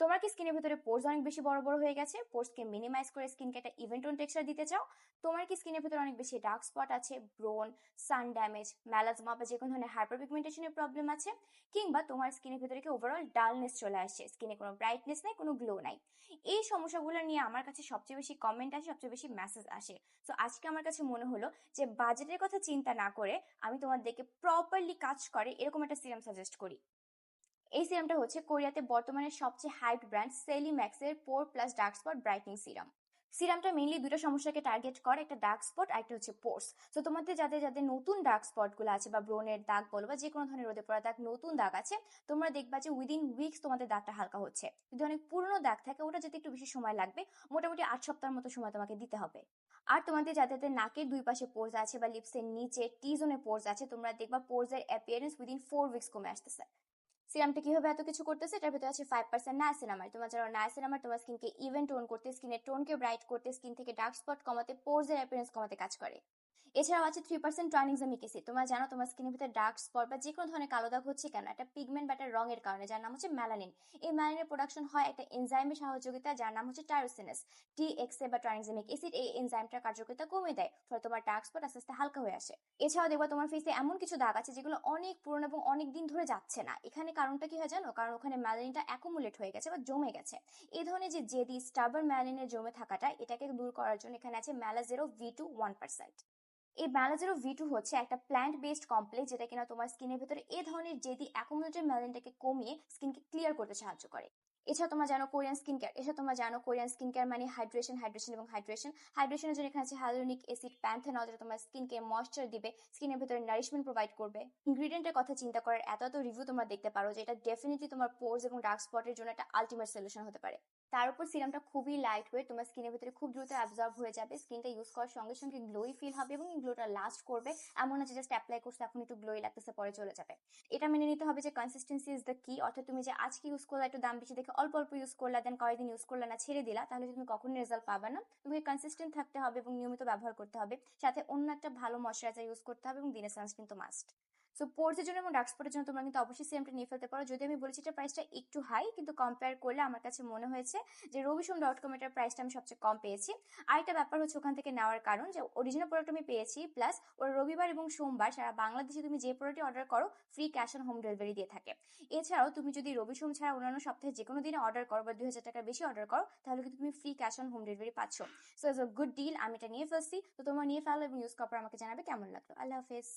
তোমার কি স্কিনের ভিতরে পোর্স অনেক বেশি বড় বড় হয়ে গেছে? পোর্সকে মিনিমাইজ করে স্কিনকে একটা ইভেন টোন টেক্সচার দিতে চাও? তোমার কি স্কিনের ভিতরে অনেক বেশি ডার্ক স্পট আছে, ব্রোন, সান ড্যামেজ, মেলাজমা বা যে কোনো ধরনের হাইপারপিগমেন্টেশনের প্রবলেম আছে? কিংবা তোমার স্কিনের ভিতরে কি ওভারঅল ডালনেস চলে আসছে, স্কিনে কোনো ব্রাইটনেস নাই, কোনো গ্লো নাই? এই সমস্যাগুলো নিয়ে আমার কাছে সবচেয়ে বেশি কমেন্ট আসে, সবচেয়ে বেশি মেসেজ আসে। তো আজকে আমার কাছে মনে হলো যে বাজেটের কথা চিন্তা না করে আমি তোমাদেরকে প্রপারলি কাজ করে এরকম একটা সিরাম সাজেস্ট করি। এই সিরামটা হচ্ছে কোরিয়াতে বর্তমানে সবচেয়ে হাইপ ব্র্যান্ড সেলিম্যাক্সের pore plus dark spot brightening serum. সিরামটা মেইনলি দুটো সমস্যাকে টার্গেট করে, একটা ডার্ক স্পট আর একটা হচ্ছে পোর্স। তো তোমাদের যাদের যাদের নতুন ডার্ক স্পট গুলো আছে বা ব্রনের দাগ বলো বা যে কোনো ধরনের রোদে পড়া দাগ নতুন দাগ আছে, তোমরা দেখবা যে উইদিন উইকস তোমাদের দাগটা হালকা হচ্ছে। যদি অনেক পুরনো দাগ থাকে ওটা যেতে একটু বেশি সময় লাগবে, মোটামুটি 8 সপ্তাহের মতো সময় তোমাকে দিতে হবে। আর তোমাদের যাদের নাকের দুই পাশে পোর্স আছে বা লিপসের নিচে টি জোনে পোর্স আছে, তোমরা দেখবা পোর্স এর অ্যাপিয়ারেন্স উইদিন 4 উইকস কমে আসতেছে। সিরামটা কিভাবে এত কিছু করতেছে? এটার ভিতরে আছে 5% নায়াসিনামাইড। তোমার যারা নায়াসিনামাইড তোমার স্কিনকে ইভেন টোন করতে, স্কিনের টোনকে ব্রাইট করতে, স্কিন থেকে ডার্ক স্পট কমাতে, পোরস এর অ্যাপিয়ারেন্স কমাতে কাজ করে। এছাড়াও আছে 3% ট্রানএক্সামিক অ্যাসিড। তোমরা জানো তোমার স্কিনের ভিতরে ডার্ক স্পট বা যে কোনো ধরনের কালো দাগ হচ্ছে কেন? একটা পিগমেন্ট বা একটা রঙের কারণে, যার নাম হচ্ছে মেলানিন। এই মেলানিনের প্রোডাকশন হয় একটা এনজাইমের সহযোগিতা, যার নাম হচ্ছে টাইরোসিনাস। TXA বা ট্রানএক্সামিক অ্যাসিড এই এনজাইমটার কার্যকারিতা কমিয়ে দেয়, ফলে তোমার ডার্ক স্পট আস্তে আস্তে হালকা হয়ে আসে। এছাড়াও দেখবা তোমার ফেসে এমন কিছু দাগ আছে যেগুলো অনেক পুরনো এবং অনেক দিন ধরে যাচ্ছে না। এখানে কারণটা কি হয় জানো? কারণ ওখানে মেলানিনটা অ্যাকুমুলেট হয়ে গেছে বা জমে গেছে। এই ধরনের যে জেদি স্টাবার্ন মেলানিনের জমে থাকাটা, এটাকে দূর করার জন্য এখানে আছে ম্যালাজেরো V2 1%। এই ম্যালাজেরো V2 হচ্ছে একটা প্ল্যান্ট বেসড কমপ্লেক্স, যেটা কিনা তোমার স্কিনের ভিতরে এই ধরনের জেদি অ্যাকুমুলেটেড মেলানিনটাকে কমিয়ে স্কিনকে ক্লিয়ার করতে সাহায্য করে। এছাড়া তোমরা জানো কোরিয়ান স্কিন কেয়ার মানে হাইড্রেশন, হাইড্রেশন এবং হাইড্রেশন। হাইড্রেশনের জন্য এখানে আছে হাইলোনিক অ্যাসিড, প্যান্থেনল, যেটা তোমার স্কিনকে ময়েশ্চার দিবে, স্কিনের ভিতরে নারিশমেন্ট প্রোভাইড করবে। ইনগ্রেডিয়েন্টের কথা চিন্তা করার এত এত রিভিউ তোমরা দেখতে পারো যে এটা ডেফিনেটলি তোমার পোর্স এবং ডার্ক স্পটের জন্য একটা আলটিমেট সলিউশন হতে পারে। তার উপর সিরামটা খুবই লাইট ওয়েট, তোমার স্কিনের ভিতরে খুব দ্রুত অ্যাবজর্ব হয়ে যাবে, স্কিনটা ইউজ করার সঙ্গে সঙ্গে গ্লোই ফিল হবে এবং এই গ্লোটা লাস্ট করবে। এমন না যে জাস্ট অ্যাপ্লাই করছে এখন একটু গ্লোই লাগতেছে পরে চলে যাবে। এটা মেনে নিতে হবে যে কনসিস্টেন্সি ইজ দ্য কি। অর্থাৎ তুমি যে আজকে ইউজ করলা একটু দাম বেশি দেখে অল্প অল্প ইউজ করলা, দেন কয়েকদিন ইউজ করলা না, ছেড়ে দিলা, তাহলে তুমি কখনোই রেজাল্ট পাবে না। তোমাকে কনসিস্টেন্ট থাকতে হবে এবং নিয়মিত ব্যবহার করতে হবে। সাথে অন্য একটা ভালো ময়শ্চারাইজার ইউজ করতে হবে এবং দিনে সানস্ক্রিন তো মাস্ট। সো পোর্সের জন্য এবং ডার্ক স্পটের জন্য তোমরা কিন্তু অবশ্যই সিরামটা নিয়ে ফেলতে পারো। যদি আমি বলেছি এটা প্রাইসটা একটু হাই, কিন্তু কম্পেয়ার করলে আমার কাছে মনে হয়েছে যে রবিশম.com এটার প্রাইসটা আমি সবচেয়ে কম পেয়েছি। আরেকটা ব্যাপার হচ্ছে ওখান থেকে নেওয়ার কারণ যে অরিজিনাল প্রোডাক্ট আমি পেয়েছি, প্লাস ওরা রবিবার এবং সোমবার সারা বাংলাদেশে তুমি যে প্রোডাক্টই অর্ডার করো free cash on home delivery দিয়ে থাকে। এছাড়াও তুমি যদি রবিশম ছাড়া অন্যান্য সপ্তাহে যে কোনো দিনে অর্ডার করো বা 2000 টাকার বেশি অর্ডার করো, তাহলে কিন্তু তুমি free cash on home delivery পাচ্ছ। So it's a good deal. আমি এটা নিয়ে ফেলছি, তো তোমরা নিয়ে ফেলো এবং ইউজ করার পর আমাকে জানাবে কেমন লাগলো। আল্লাহ হাফেজ।